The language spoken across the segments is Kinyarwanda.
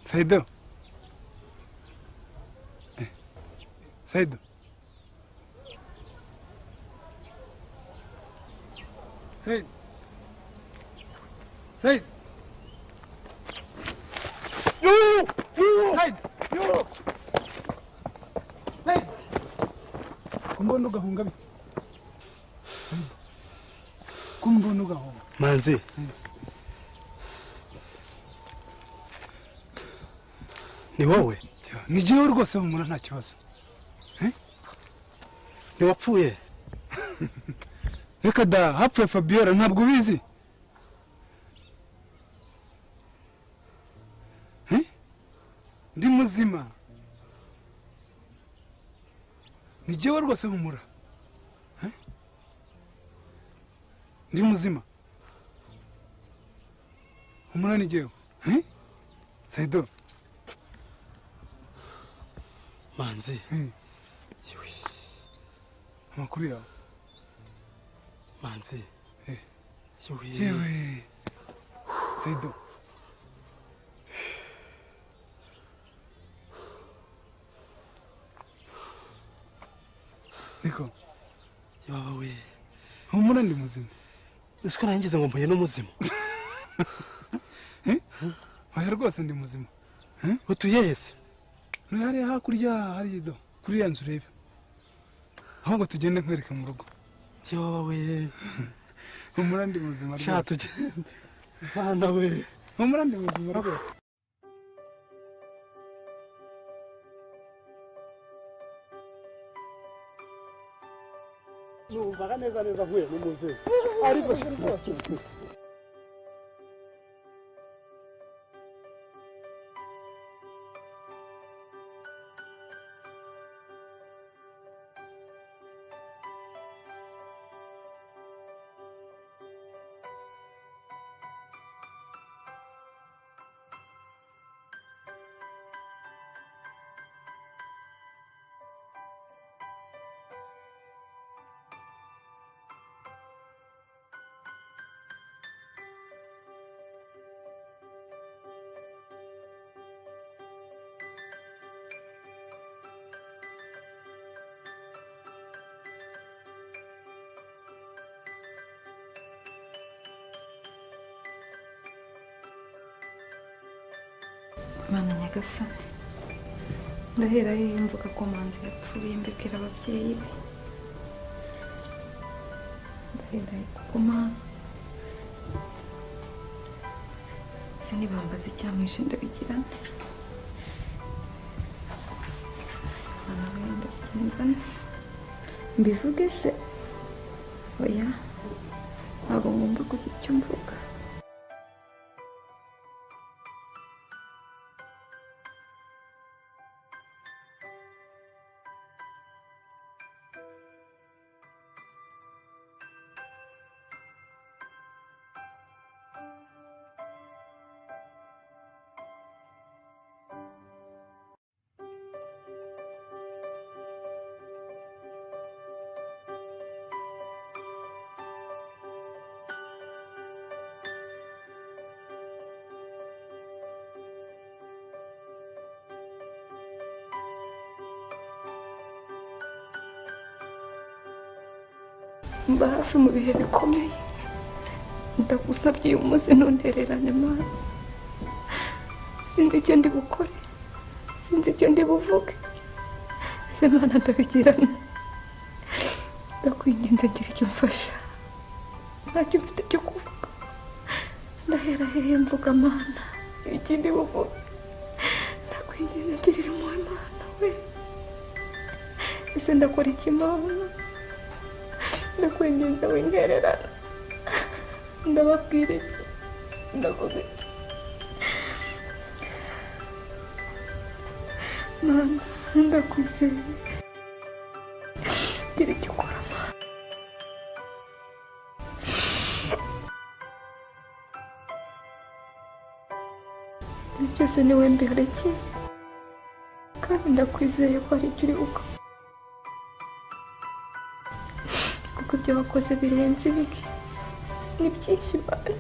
Saido. Saido. Said. Said. Yo! Said. Yo! Said. Kumbono gahunga bite? Said. Kumbono gahunga. Manzi. Ni wowe? Ni jewe rwose humura nta kibazo. Ni wapfuye? Reka da hapfuye Fabiola ntabwo ubizi. Ndi muzima. Ni jewe rwose humura. Ndi muzima. Humura ni jewe. Saido. Manzi. Amakuru yawe. Manzi. Yewe. Saido. Niko. Yawe. Humura ndi muzima. Usko nangize ngo mpuye n'umuzima. Oya rwose ndi muzima. Utuye hese? Hari hakurya hari do. Kuri ya nzu urebe. Ahubwo tugende nkwereka mu rugo. Yawe. Humura ndi muzima rwose. Sha tugende. Bana we. Humura ndi muzima rwose. Numvaga neza mvuye n'umuzima. Ariko rwose. Mana nyagasani ndahera yimvuga ko Manzi yapfuye mbekera ababyeyi be ndahera ko Mana sinibambaza icyamwishe ndabigirane Mana wenda bigenzane mbivuge se oya ntabwo ngomba kugira icyo mvuga mba hafi mu bihe bikomeye ndagusabye uyu munsi ntuntererane Mana sinzi icyo ndi bukore sinzi icyo ndi buvuge se Mana ndabigirana ndakwinginze ngira icyo mfasha ntacyo mfite cyo kuvuga ndahera hehe mvuga Mana ikindi buvuge ndakwinginze ngirira impuhwe Mana we ese ndakora iki Mana ndakwinginze wintererana ndababwira iki ndavuga iki Mana ndakwizeye gira icyo ukora byose niwe mbiharekeye kandi ndakwizeye ko hari icyo uri gukora kuko ibyo wakoze birenze ibiki ni byinshi Mana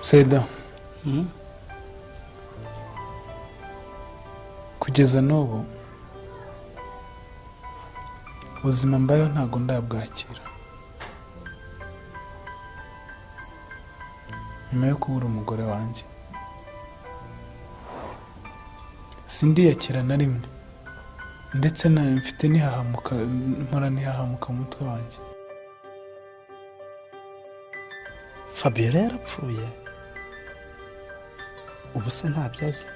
Seda, kugeza n'ubu ubuzima mbayeho ntabwo ndabwakira. Nyuma yo kubura umugore wanjye sindiyakira na rimwe, ndetse nawe mfite nihahamuka, mpora nihahamuka mu mutwe wanjye. Fabiola yarapfuye, ubu se ntabyazi?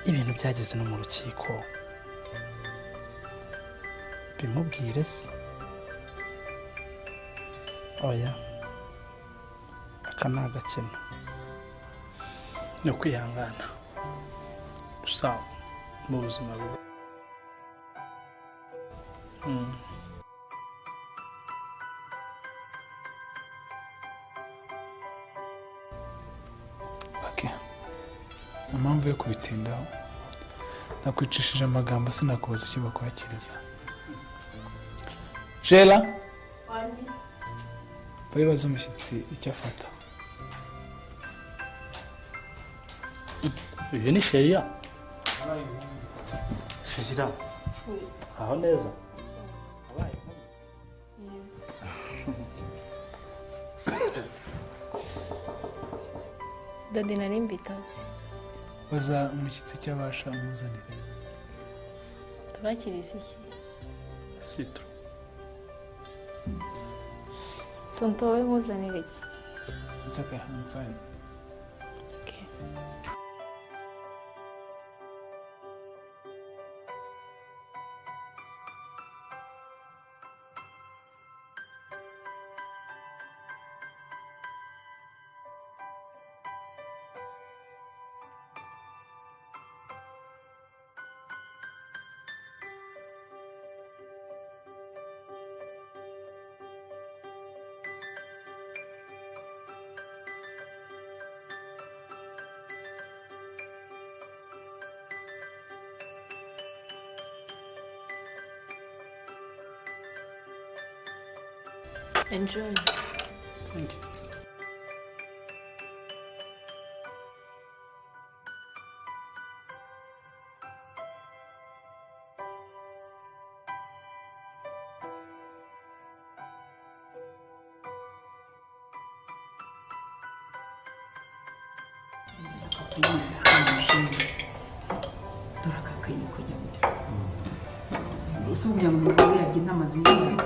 Ibintu byageze no mu rukiko, bimubwire se? Oya, aka ni agakino, ni ukwihangana gusa mu buzima bwe. Impamvu yo kubitindaho, nakwicishije amagambo sinakubaza icyo bakwakiriza. Shela, babibaza umushyitsi icyo afata. Uyu ni Sheria. Sheria, aho neza? Dadi nari mbitabye. Baza umushyitsi icyo abasha umuzanire. Tubakiriza iki? Citro. Tonto wowe muzanire iki? It's okay, I'm fine. Okay. Enjoy. Thank you. Dore aka kayiko nyabyo. Ese ubu ngo umugabo yarya inama z'ingenzi.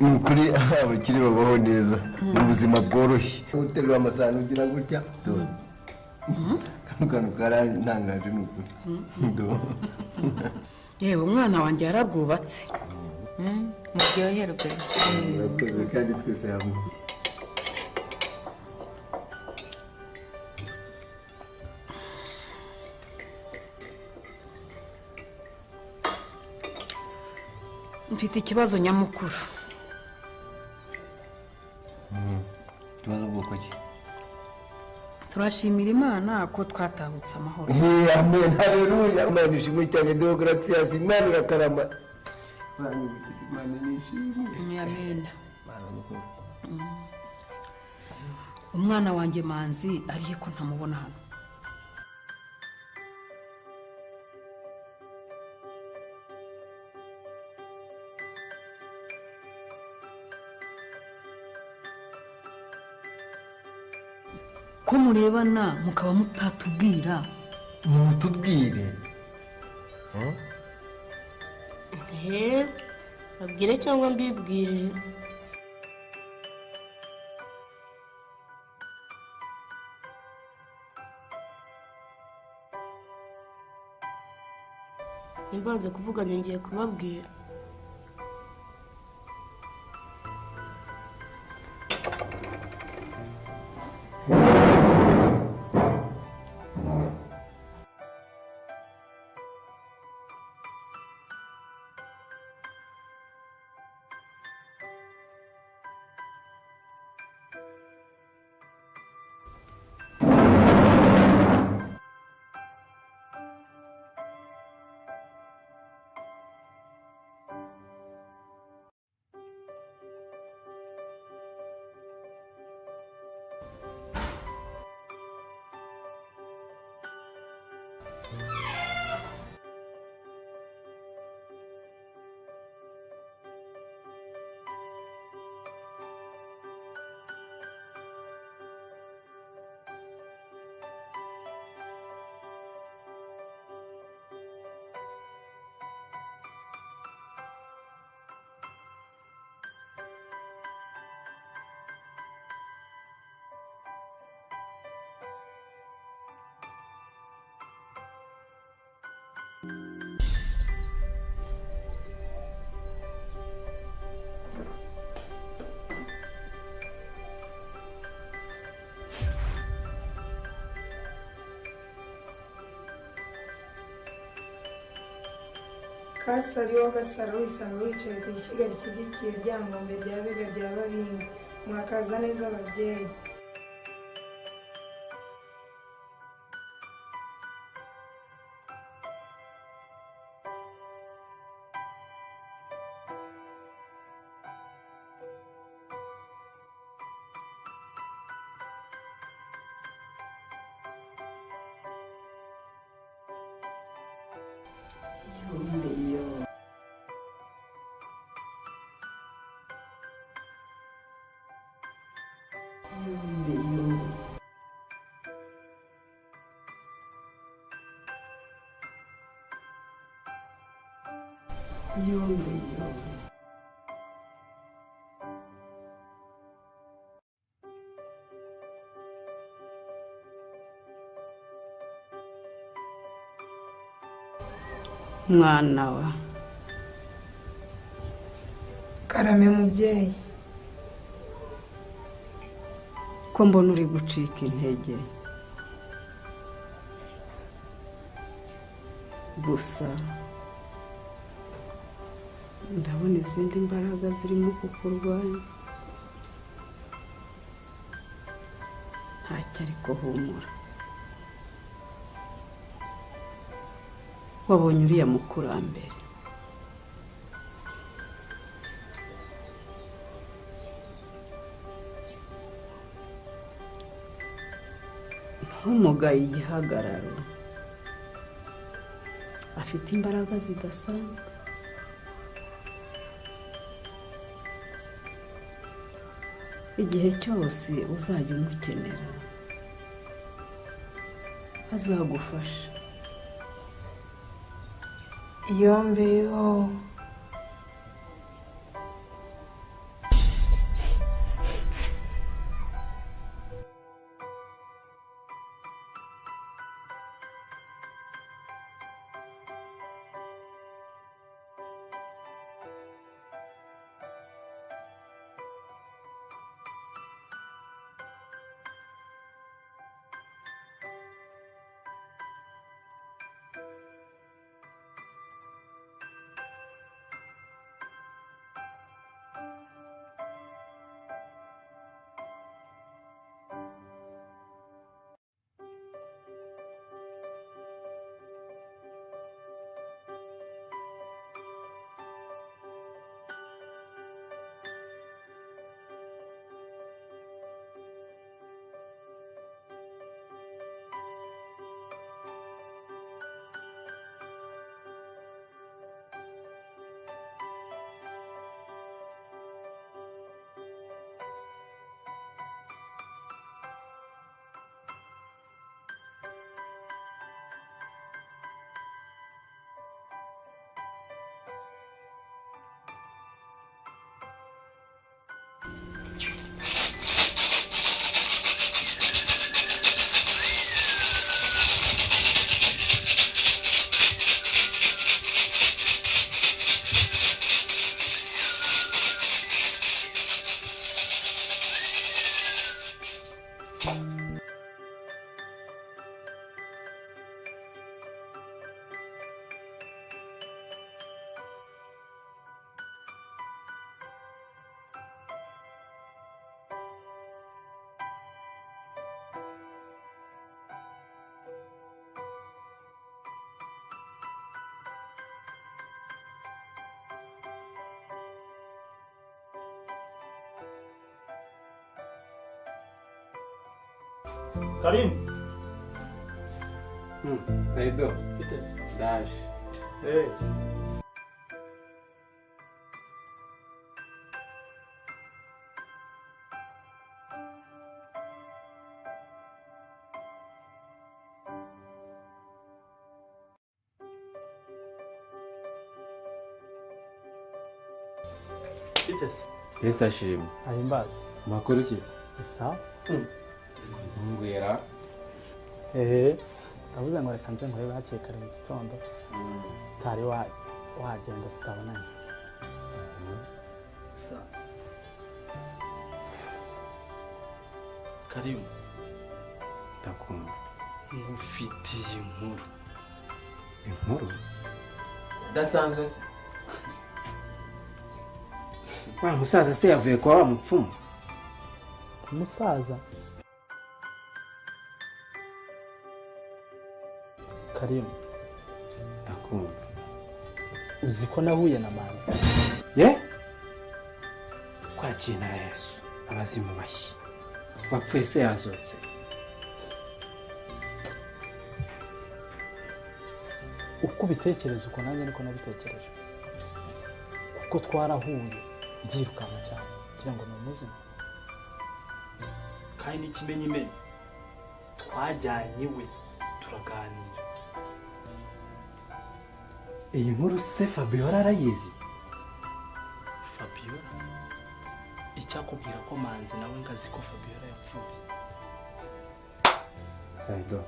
Ni ukuri abakiri babaho neza mu buzima bworoshye. Uterura amasahani ugira gutya dore kano kantu karantangaje ni ukuri. Yewe umwana wanjye yarabwubatse. Muryoherwe. Murakoze kandi twese hamwe. Mfite ikibazo nyamukuru. Ikibazo bwoko ki? Turashimira Imana ko twatahutse amahoro. Amen, haleluya. Imana ishimwe cyane, Deogratias, Imana irakarama. Imana nishimwe. Amen. Umwana wanjye Manzi ariye ko ntamubona hano. Ko murebana mukaba mutatubwira. Nimutubwire. Babwire cyangwa mbibwirire. Nimbaze kuvuga ngiye kubabwira. kasariho gasara wisanga wicaye ku ishyiga rishyigikiye rya nkombe rya bega rya babinga mwakaza neza ababyeyi. mwana wa karame mubyeyi. ko mbona uri gucika intege gusa ndabona izindi mbaraga zirimo kukurwanya. ntacyo ariko humura, wabonye uriya mukurambere ntumugaye igihagararo, afite imbaraga zidasanzwe. igihe cyose uzajya umukenera azagufasha. iyo mbeho Karim. Saido. Biteze. Dash. Eh. Biteze. Yesu ashimwe. Ahimbaza. Makuru kiza. Isa. Ngwera. Ndavuze ngo reka nze nkurebe hakiri kare mu gitondo. Utari wagenda tutabonanye. Sa. Karim. Ndakumva. Ngufitiye inkuru. Inkuru? udasanzwe se wa musaza se yavuye kwa wa mupfumu umusaza Karimu ndakumva uzi ko nahuye na Manzi ye kwaciye na Yesu abazimu bashyi wapfuye se yazutse uko ubitekereza uko nanjye niko nabitekereje kuko twarahuye ndirukanka cyane kugira ngo ni umuzima kandi n'ikimenyimenyi twajyanye iwe turaganira. iyi nkuru se Fabiola arayizi Fabiola icyakubwira ko Manzi nawe ngazi ko Fabiola yapfuye. Saido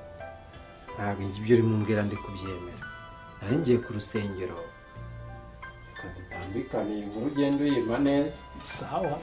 ntabwo ibyo uri mumbwira ndi kubyemera nari ngiye ku rusengero reka dutambikane iyi nkuru ugenda uyima neza sawa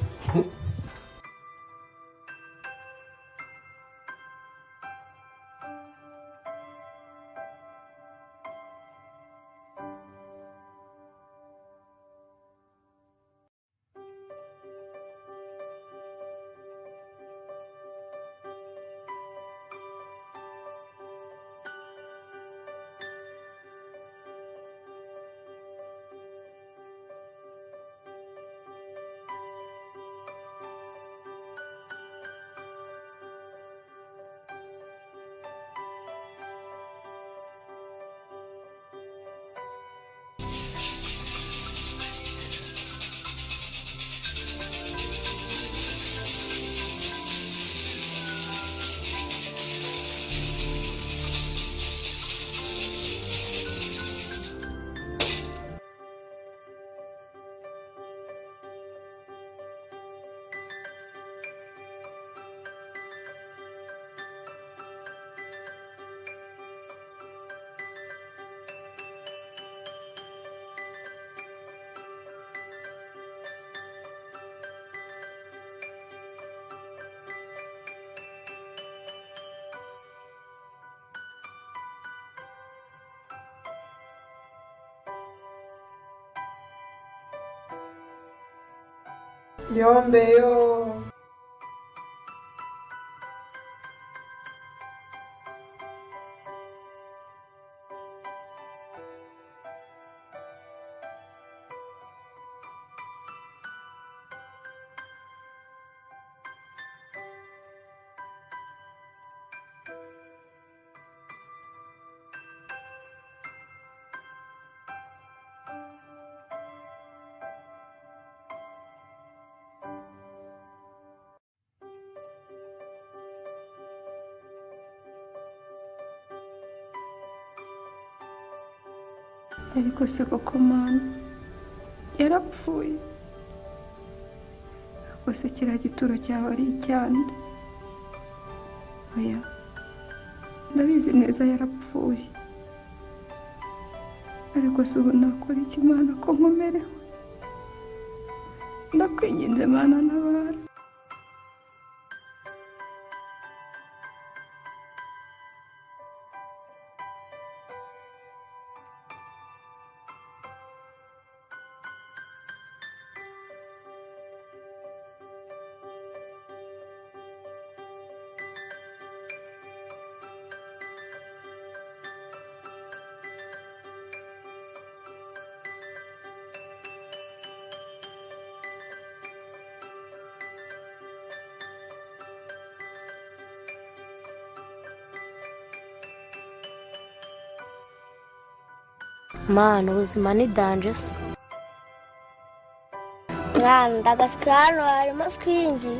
Yombeyo. ariko se koko mana yarapfuye ariko se kiriya gituro cyaba ari icyande oya ndabizi neza yarapfuye ariko se ubu nakora iki mana ko nkomerewe ndakwinginze mana ntabara Mana ubuzima ni danje se mwana ndagaswe hano harimo swingi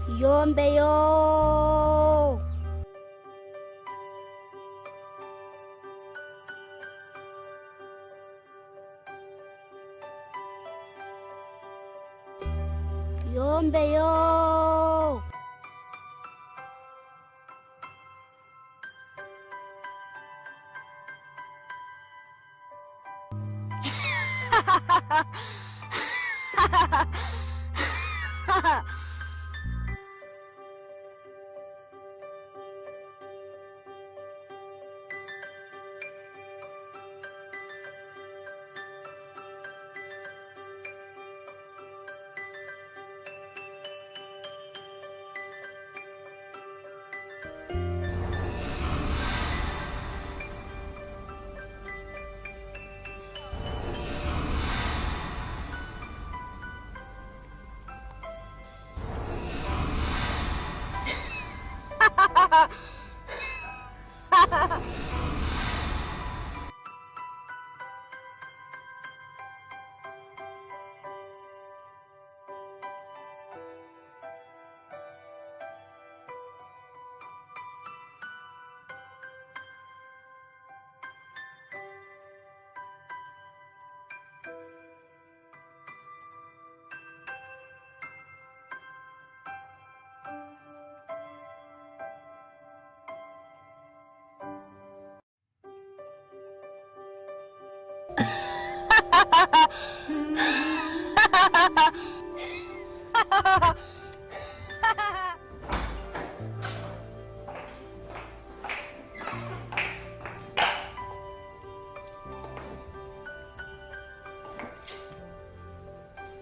yombe yo. Yombe yo.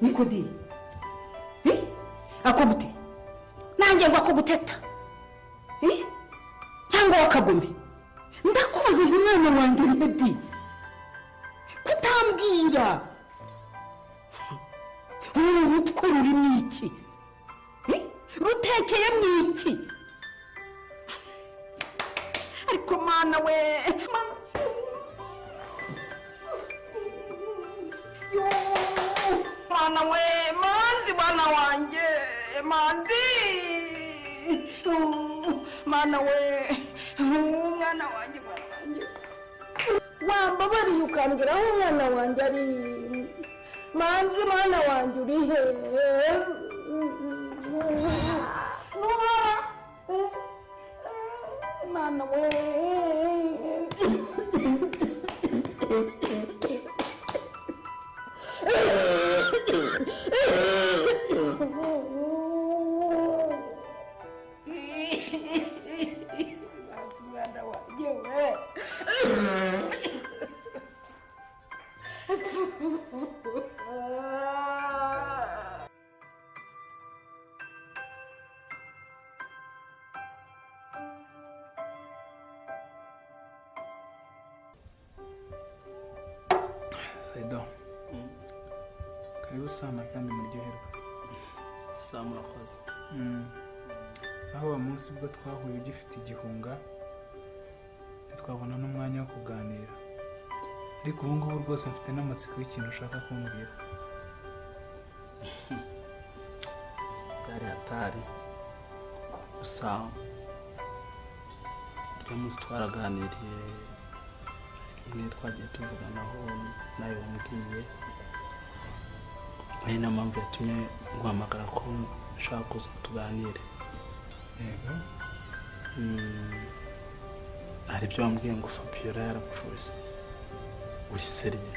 Nikodi. Akobute. Nanjye ngo akoguteta. Cyangwa wakagome. Ndakubaza umwana wanjye Nikodi. Kutambwira. Urutwe ruri mwiki. Rutekeye mwiki. Ariko mana we. Mana we, manzi bana wanjye, manzi. Mana we, umwana wanjye bana wanjye. Wambabariye ukambwira aho umwana wanjye ari. Manzi mwana wanjye uri he? Nuhara. Mana we. Saido, karibu sana kandi muryoherwa. Murakoze. Aho uwo munsi ubwo twahuye ugifite igihunga ntitwabona n'umwanya wo kuganira, ariko ubu ngubu rwose mfite n'amatsiko y'ikintu ushaka kumbwira. Byari hatari gusa urya munsi twaraganiriye, rimwe twagiye tuvuganaho nawe wambwiye, ari na mpamvu yatumye guhamagara ko ushaka kuza tuganire. Yego. Hari ibyo wambwiye ngo Fabiola yarapfuye. Uri seriye?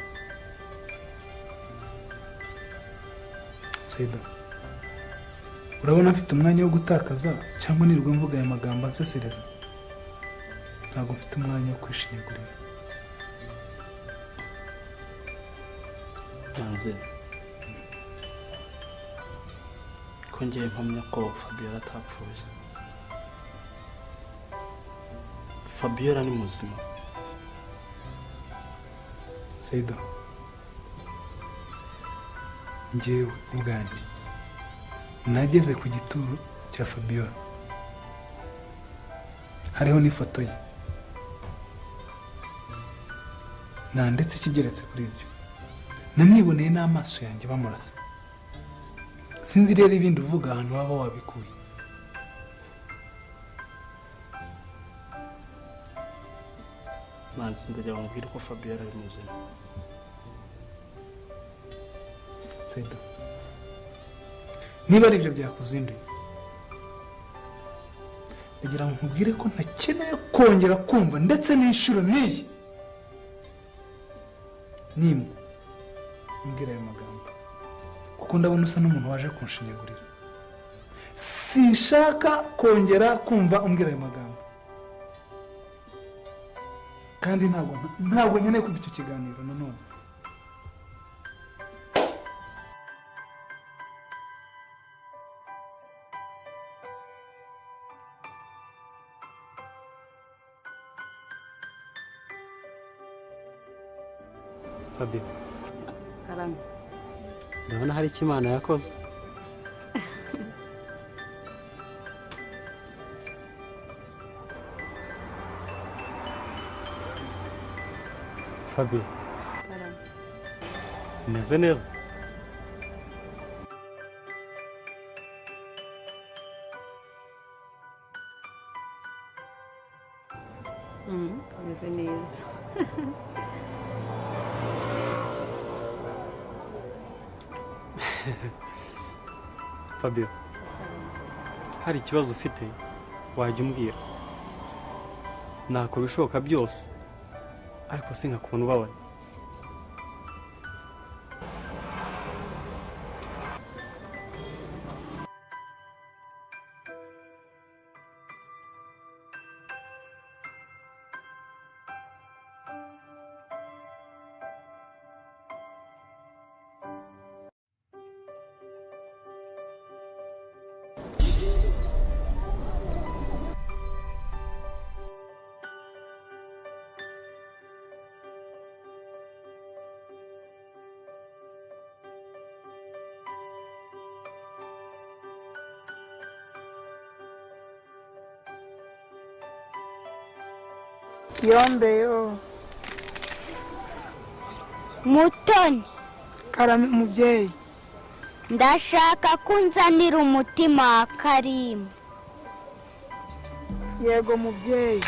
Saido, urabona mfite umwanya wo gutakaza cyangwa nirwo mvuga aya magambo ansesereza? Ntabwo mfite umwanya wo kwishinyagurira. Manzi, ko ngiye mpamya ko Fabiola atapfuye. Fabiola ni muzima. Saido, njyewe ubwanjye nageze ku gituro cya Fabiola, hariho n'ifoto ye, ndetse kigeretse kuri ibyo namwiboneye n'amaso yanjye bamurasa. Sinzi rero ibindi uvuga ahantu waba wabikuye. manzi ndagira ngo mbwire ko Fabiola ari muzima. Seda, niba ari ibyo byakuzinduye, ndagira ngo nkubwire ko ntakeneye kongera kumva ndetse n'inshuro n'iyi nimwe mbwira ayo magambo, kuko ndabona usa n'umuntu waje kunshinyagurira. Sinshaka kongera kumva umbwira ayo magambo, kandi ntabwo nkeneye kumva icyo kiganiro nanone. Fabio, Karame. ndabona hari icyo Imana yakoze. Fabio, Karame. umeze neza? Umeze neza. Fabio, hari ikibazo ufite wajya umbwira, nakora ibishoboka byose ariko sinkakubona ubabaye. Yombeyo. Mutoni. Karame mubyeyi. Ndashaka kunzanira umutima wa Karimu. Yego mubyeyi.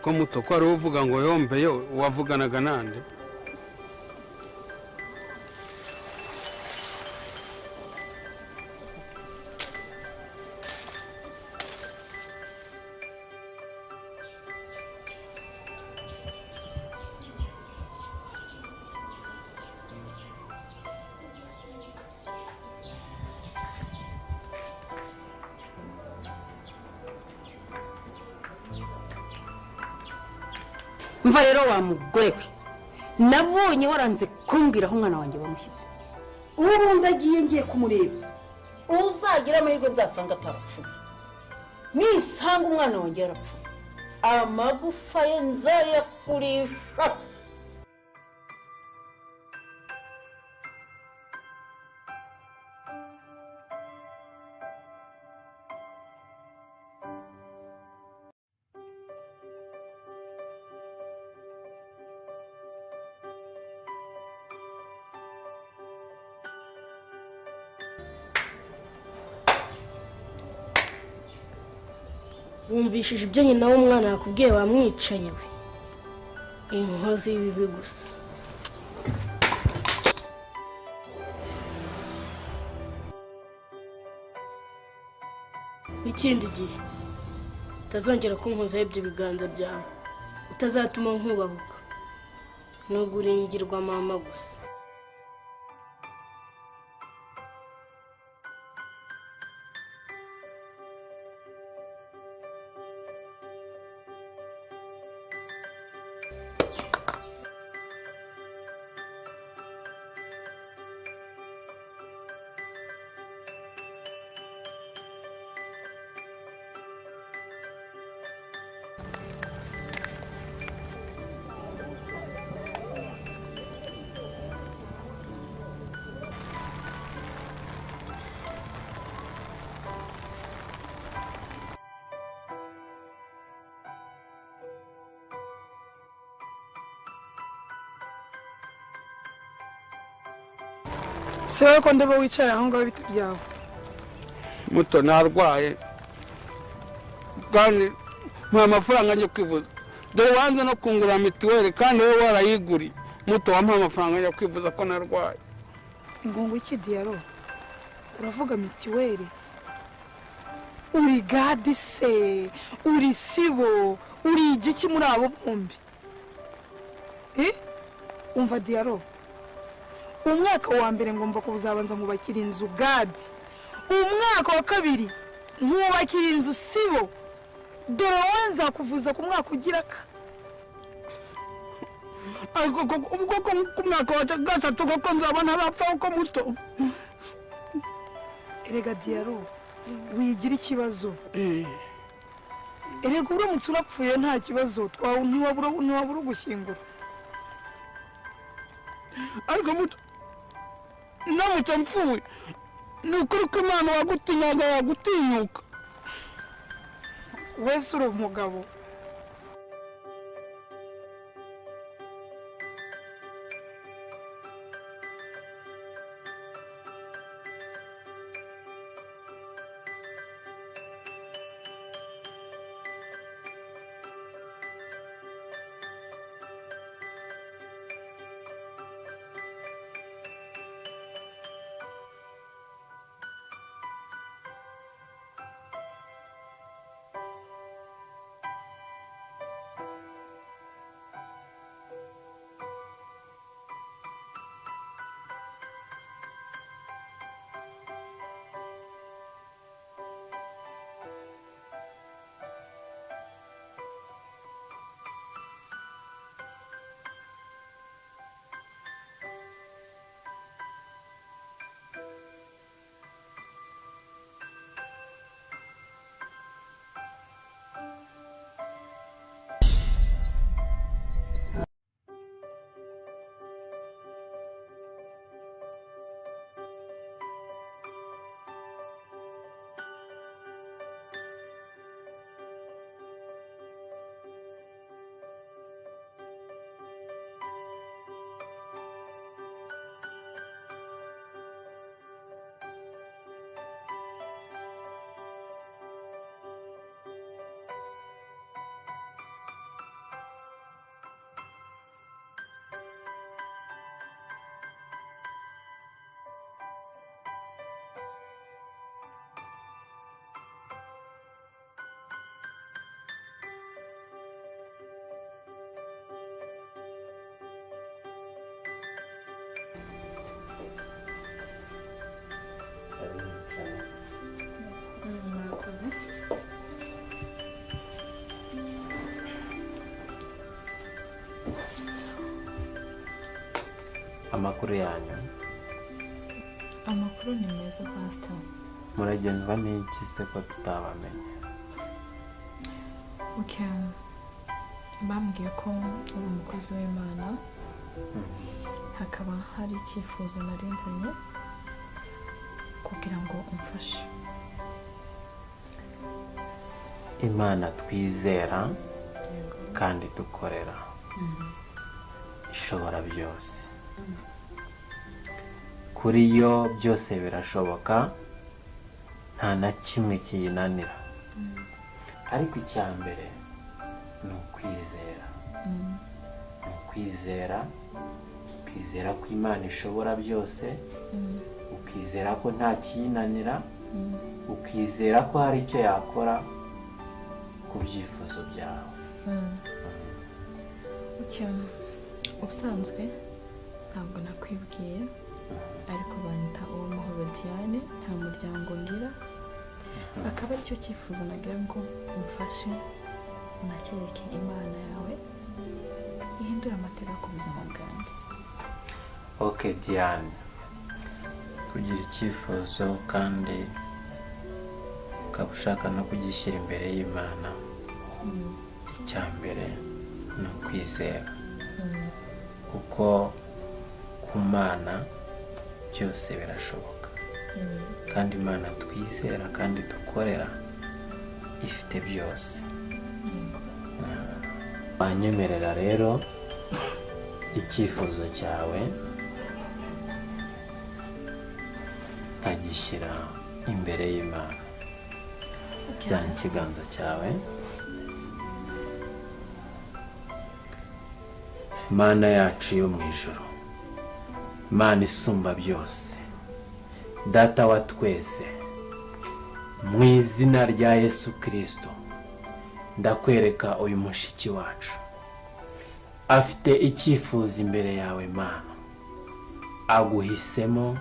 ko muto ko ari uvuga ngo Yombeyo wavuganaga nande? Mva rero wa mugore we, nabonye waranze kumbwira aho umwana wanjye bamushyize. Ubu ndagiye ngiye kumureba, uzagira amahirwe nzasanga atarapfuye. Nisanga umwana wanjye yarapfuye, amagufa ye nzayakurisha. Wumvishije ibyo nyina w'umwana yakubwiye wamwicanye we. Inkozi y'ibibi gusa. Ikindi gihe utazongera kunkozaho ibyo biganza byawe, utazatuma nkubahuka, nuguringirwa mama gusa. se wowe ko ndeba wicaye aho ngaho ibiti byawe muto narwaye kandi nta mafaranga njye kwivuza dore wanze no kungura mituweli kandi wowe warayiguriye muto wampaye amafaranga njya kwivuza ko narwaye ngo iki Diaro uravuga mituweli uri gadi se uri sibo uri igiki muri abo bombi umva Diaro umwaka wa mbere ngomba kuzabanza nkubakira inzu gadi umwaka wa kabiri nkubakira inzu sibo dore wanza kuvuza ku mwaka ugira ka ariko ubwo ku mwaka wa gatatu koko nzaba ntarapfa uko muto erega Diaro wigira ikibazo erega uramutse urapfuye nta kibazo ntiwabura ugushyingura ariko muto namutse mpfuye ni ukuri ko Imana wagutinyaga yagutinyuka wese uri umugabo amakuru yanyu amakuru ni meza pastor muragenzwa n'iki se ko tutabamenye bambwiye ko uri umukozi w'Imana hakaba hari icyifuzo narinzanye kugira ngo umfashe Imana twizera kandi dukorera ishobora byose kuri yo byose birashoboka nta na kimwe kiyinanira ariko icya mbere ni ukwizera ukizera ko Imana ishobora byose ukizera ko nta kiyinanira ukizera ko hari icyo yakora ku byifuzo byawe ubusanzwe ntabwo nakwibwiye ariko banyita Uwamahoro Diane nta muryango ngira akaba aricyo cyifuzo nagira ngo umfashe unakereke Imana yawe ihindura amateka ku buzima bwanjye. Okay Diane, kugira icyifuzo kandi ukaba ushaka no kugishyira imbere y'Imana icya mbere ni ukwizera kuko ku Mana byose birashoboka kandi Imana twizera kandi dukorera ifite byose. Wanyemerera rero icyifuzo cyawe nkagishyira imbere y'Imana. Jyana ikiganza cyawe. Mana yacu yo mu ijuru, Mana isumba byose, Data wa twese, mu izina rya Yesu Kristo ndakwereka uyu mushiki wacu afite icyifuzo imbere yawe Mana. Aguhisemo,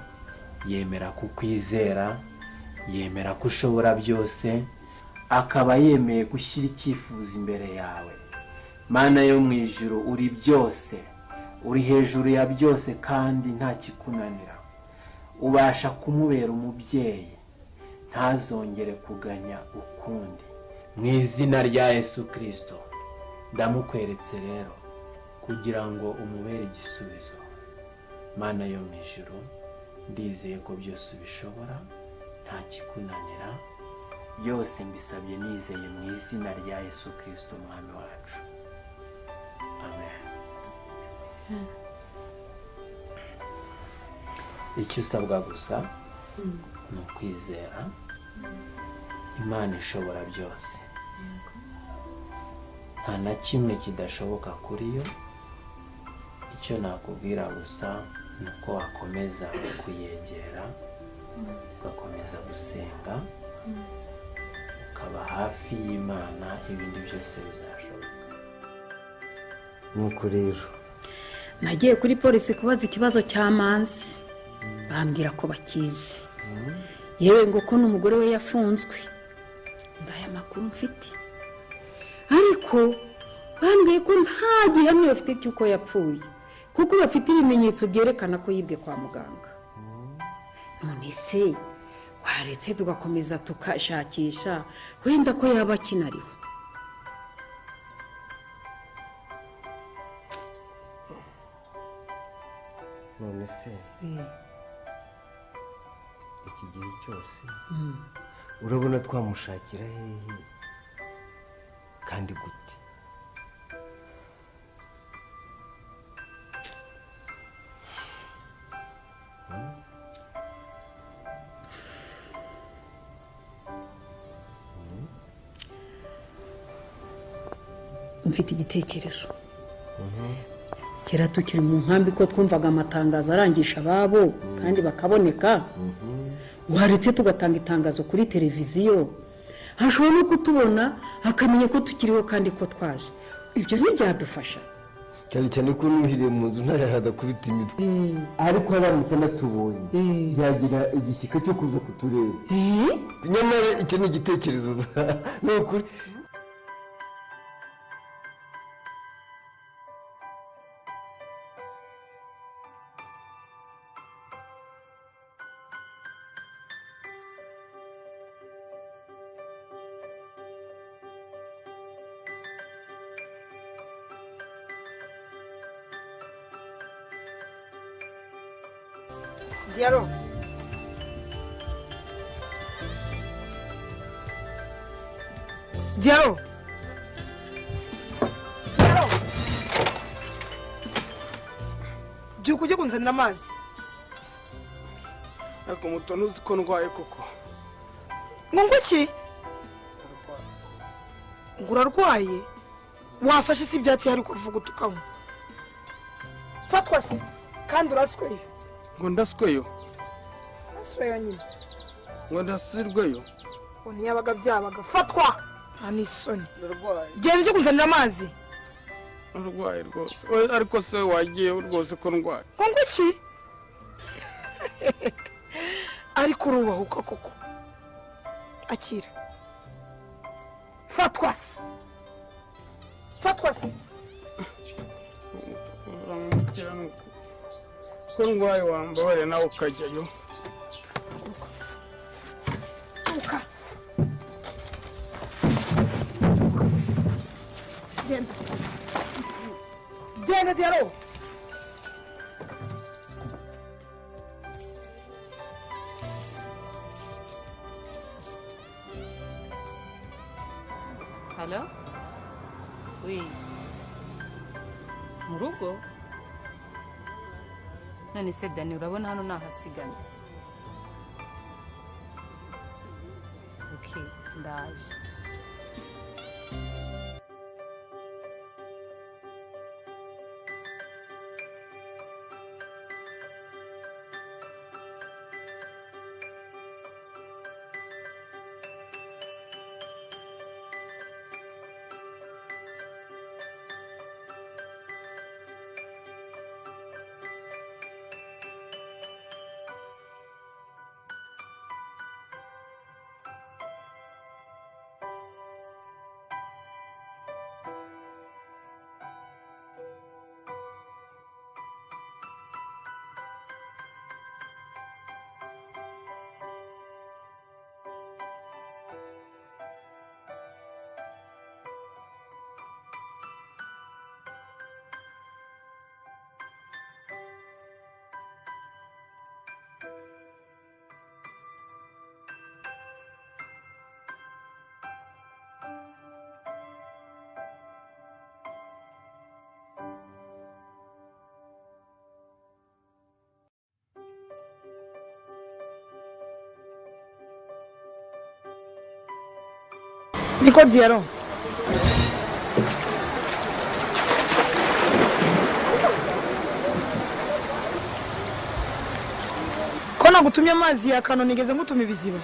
yemera kukwizera, yemera ko ushobora byose, akaba yemeye gushyira icyifuzo imbere yawe. Mana yo mu ijuru, uri byose, uri hejuru ya byose kandi nta kikunanira. Ubasha kumubera umubyeyi, ntazongere kuganya ukundi. Mu izina rya Yesu Kristo ndamukweretse rero kugira ngo umubere igisubizo. Mana yo mu ijuru, ndizeye ko byose ubishobora, nta kikunanira. Byose mbisabye nizeye mu izina rya Yesu Kristo umwami wacu. Amen. Icyo usabwa gusa ni ukwizera. Imana ishobora byose, nta na kimwe kidashoboka kuri yo. Icyo nakubwira gusa ni uko wakomeza kuyegera, ugakomeza gusenga, ukaba hafi y'Imana, ibindi byose bizashoboka. Nuko rero nagiye kuri polisi kubaza ikibazo cya Manzi, bambwira ko bakizi, yewe ngo ko n'umugore we yafunzwe. Ngaya makuru mfite, ariko bambwiye ko nta gihamya bafite cy'uko yapfuye, kuko bafite ibimenyetso byerekana ko yibwe kwa muganga. None se waretse tugakomeza tukashakisha, wenda ko yaba akinariho. None se iki gihe cyose urabona twamushakira hehe kandi gute? Mfite igitekerezo. Kera tukiri mu nkambi ko twumvaga amatangazo arangisha ababo kandi bakaboneka. Waretse tugatanga itangazo kuri televiziyo, hashobora no kutubona akamenya ko tukiriho kandi ko twaje. Ibyo ntibyadufasha. Cyane cyane ko nuhiriye mu nzu ntayahada kubita imitwe. Ariko aramutse natubonye yagira igishyika cyo kuza kutureba. Nyamara icyo ni igitekerezo ni ukuri. Diaro. Diaro. Diaro. Byuka ujye kunzanira amazi. Ariko muto ntuzi ko ndwaye koko. Ngo iki? Ngo urarwaye? Wafashe si ibyatsi hari kuvuga utukamo. Fatwa se kandi urasweyo. Ngo ndasweyo. Asweyo nyine. Ngo ndasirweyo. Ngo ntiyabaga byabaga. Fatwa. Nta n'isoni. Ndarwaye. Genda ujye kunzanira amazi. Ndarwaye rwose. Ariko se wagiye rwose ko ndwaye. Ngo iki? Ariko urubahuka koko. Akira. Fatwa se. Fatwa se. Ko ndwaye wambabare nawe ukajyayo. Uka. Genda. Genda Diaro. Halo? Oui. Mu rugo? None se Dani urabona hano nahasigana. ndaje. Niko Diaro. Ko nagutumye amazi ya kano nigeze ngutuma ibiziba.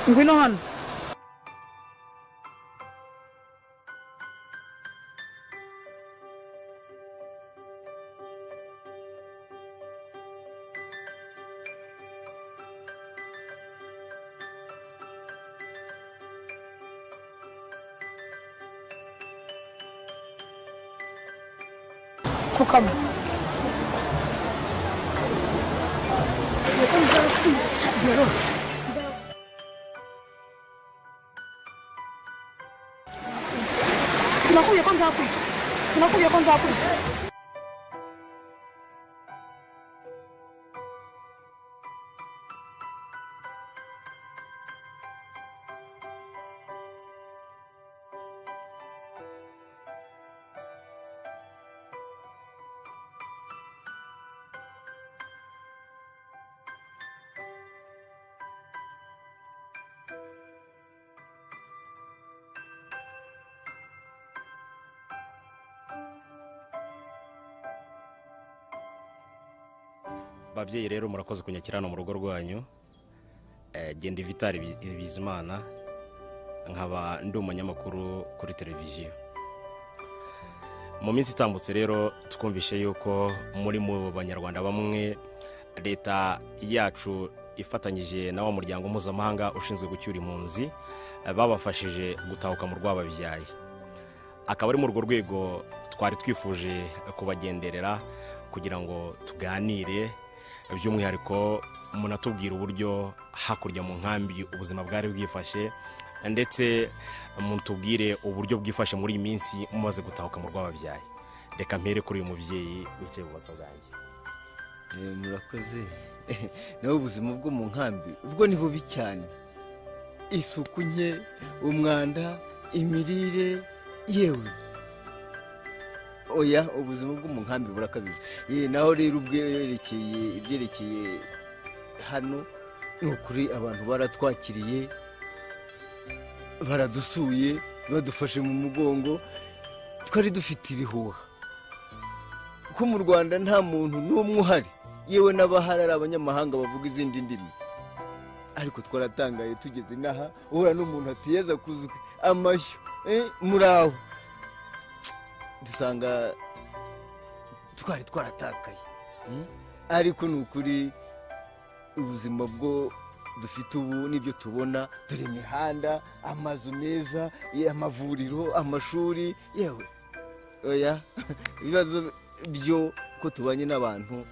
Ngwino hano. Kokama. Sinakuja kwanza hapo. Sinakuja kwanza hapo. Babyeyi rero murakoze kunyakira hano mu rugo rwanyu. Genda Vitali Bizimana nkaba ndi umunyamakuru kuri televiziyo. Mu minsi itambutse rero twumvishe yuko muri mu banyarwanda bamwe leta yacu ifatanyije na wa muryango mpuzamahanga ushinzwe gucyura impunzi babafashije gutahuka mu rwababyaye. Akaba ari mu rwo rwego twari twifuje kubagenderera kugira ngo tuganire by'umwihariko munatubwira uburyo hakurya mu nkambi ubuzima bwari bwifashe ndetse mutubwire uburyo bwifashe muri iyi minsi mumaze gutahuka mu rwababyaye. Reka mpere kuri uyu mubyeyi wicaye mu maso bwanjye. Murakoze. Nawe ubuzima bwo mu nkambi ubwo ni bubi cyane. Isuku nke, umwanda, imirire, yewe oya ubuzima bwo mu nkambi burakabije. Naho rero ibyerekeye hano ni ukuri abantu baratwakiriye baradusuye badufashe mu mugongo. Twari dufite ibihuha ko mu Rwanda nta muntu n'umwe uhari, yewe n'abahari ari abanyamahanga bavuga izindi ndimi. Ariko twaratangaye tugeze inaha uhura n'umuntu atiyeza kuzwe amashyo muraho, dusanga twari twaratakaye. Ariko ni ukuri ubuzima bwo dufite ubu nibyo tubona, turi imihanda, amazu meza, amavuriro, amashuri, yewe oya ibibazo byo ko tubanye n'abantu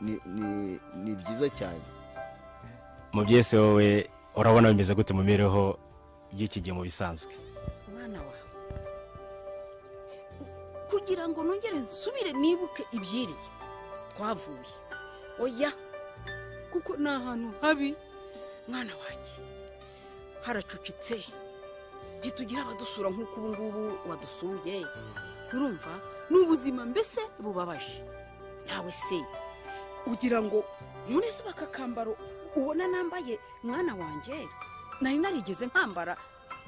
ni byiza cyane. Mubyese wowe urabona bimeze gute mu mibereho y'iki gihe mu bisanzwe? Mwana wa kugira ngo nongere nsubire nibuke ibyiriye twavuye, oya kuko ni ahantu habi, mwana wanjye haracucitse ntitugira abadusura nk'uko ubu ngubu wadusuye urumva ni ubuzima mbese bubabaje nawe se ugira ngo muri zuba aka kambaro ubona nambaye mwana wanjye nari narigeze nkambara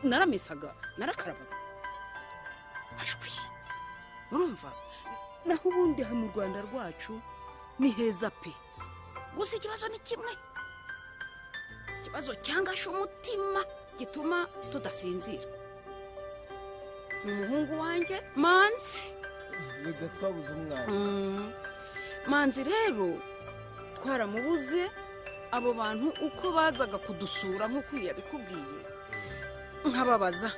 naramisaga narakarabaga ashwi urumva naho ubundi aha mu Rwanda rwacu ni heza pe gusa ikibazo ni kimwe ikibazo cyangasha umutima gituma tudasinzira ni umuhungu wanjye Manzi rega twabuze umwana Manzi rero twaramubuze abo bantu uko bazaga kudusura nk'uko yabikubwiye nkababaza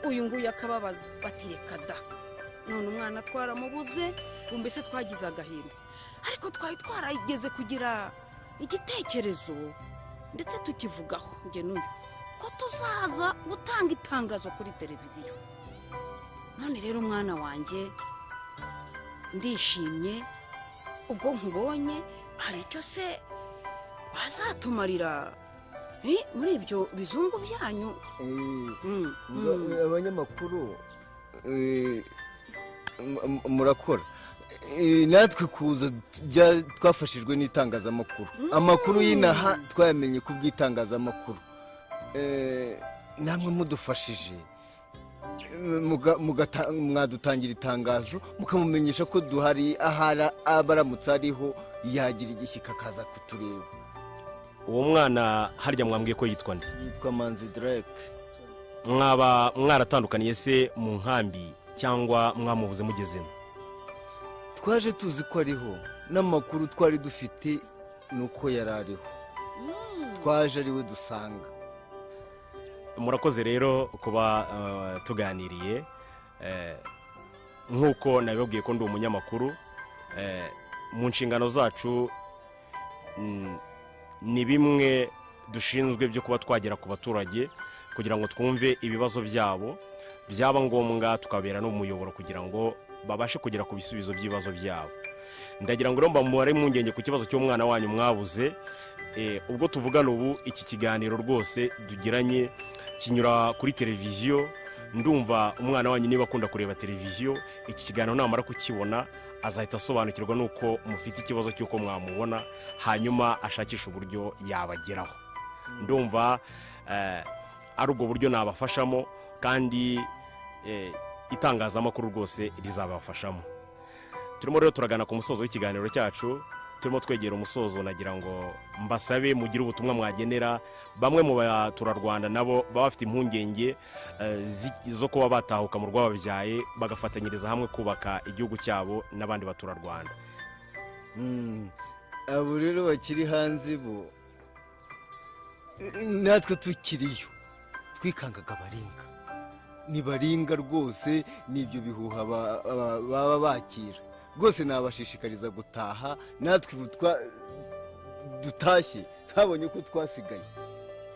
uyu nguyu akababaza batireka da none umwana twaramubuze mbese twagize agahinda ariko twari twarageze kugira igitekerezo ndetse tukivugaho njye n'uyu ko tuzaza gutanga itangazo kuri televiziyo none rero umwana wanjye ndishimye ubwo nkubonye hari icyo se bazatumarira muri ibyo bizungu byanyu abanyamakuru murakora natwe kuza twafashijwe n'itangazamakuru amakuru y'inaha twayamenye ku bw'itangazamakuru namwe mudufashije mwadutangira itangazo mukamumenyesha ko duhari ahara abaramutse ariho yagira igishyika akaza kutureba uwo mwana harya mwambwiye ko yitwa nde yitwa Manzi Drake mwaba mwaratandukaniye se mu nkambi cyangwa mwamubuze mugezemo twaje tuzi ko ariho n'amakuru twari dufite nuko yari ariho twaje ariwe dusanga murakoze rero kuba tuganiriye nk'uko nabibabwiye ko ndi umunyamakuru mu nshingano zacu ni bimwe dushinzwe byo kuba twagera ku baturage kugira ngo twumve ibibazo byabo byaba ngombwa tukabera n'umuyoboro kugira ngo babashe kugera ku bisubizo by'ibibazo byabo ndagira ngo romba mubare impungenge ku kibazo cy'umwana wanyu mwabuze ubwo tuvugana ubu iki kiganiro rwose tugiranye kinyura kuri televiziyo ndumva umwana wanyu niba akunda kureba televiziyo iki kiganiro namara kukibona azahita asobanukirwa nuko mufite ikibazo cy'uko mwamubona hanyuma ashakisha uburyo yabageraho ndumva ari ubwo buryo nabafashamo kandi itangazamakuru rwose rizabafashamo turimo rero turagana ku musozo w'ikiganiro cyacu turimo twegera umusozo nagira ngo mbasabe mugire ubutumwa mwagenera bamwe mu baturarwanda nabo baba bafite impungenge zo kuba batahuka mu rwababyaye bagafatanyiriza hamwe kubaka igihugu cyabo n'abandi baturarwanda abo rero bakiri hanze bo natwe tukiriyo twikangaga baringa nibaringa rwose n'ibyo bihuha baba bakira rwose nabashishikariza gutaha natwe dutashye twabonye ko twasigaye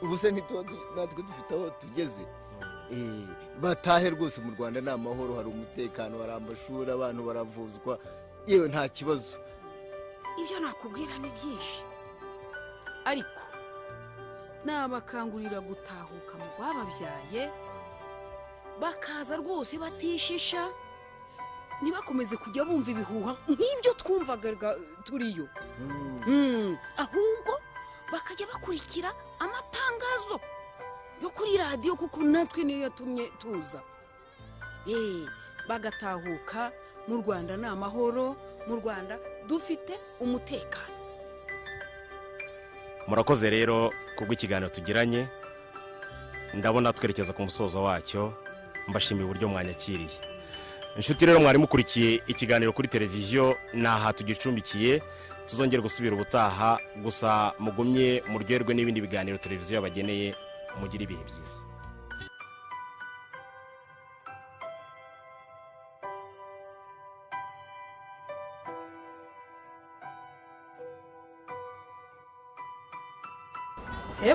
ubu se natwe dufite aho tugeze batahe rwose mu Rwanda ni amahoro hari umutekano hari amashuri abantu baravuzwa yewe nta kibazo ibyo nakubwira ni byinshi ariko nabakangurira gutahuka mu rwababyaye bakaza rwose batishisha ntibakomeze kujya bumva ibihuha nk'ibyo twumvaga turiyo ahubwo bakajya bakurikira amatangazo yo kuri radiyo kuko natwe niyo yatumye tuza bagatahuka mu Rwanda ni amahoro mu Rwanda dufite umutekano murakoze rero kubw'ikiganiro tugiranye ndabona twerekeza ku musozo wacyo mbashimiye uburyo mwanyakiriye inshuti rero mwari mukurikiye ikiganiro kuri televiziyo naha tugicumbikiye tuzongera gusubira ubutaha gusa mugumye muryoherwe n'ibindi biganiro televiziyo yabageneye mugire ibihe byiza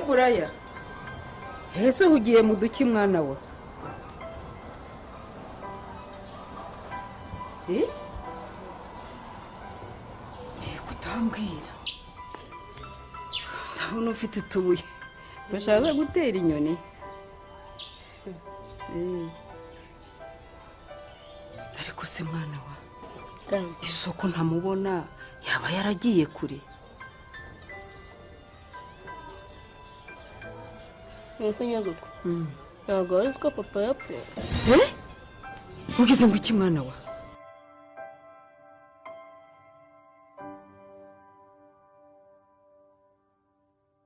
Buraya hese ugiye mu duki mwana we kutambwira ndabona ufite utubuye bashaka gutera inyoni ariko se mwana wa isoko ntamubona yaba yaragiye kure ese nyaguko ntabwo wari uzi ko papa yapfuye ugize ngo iki mwana wa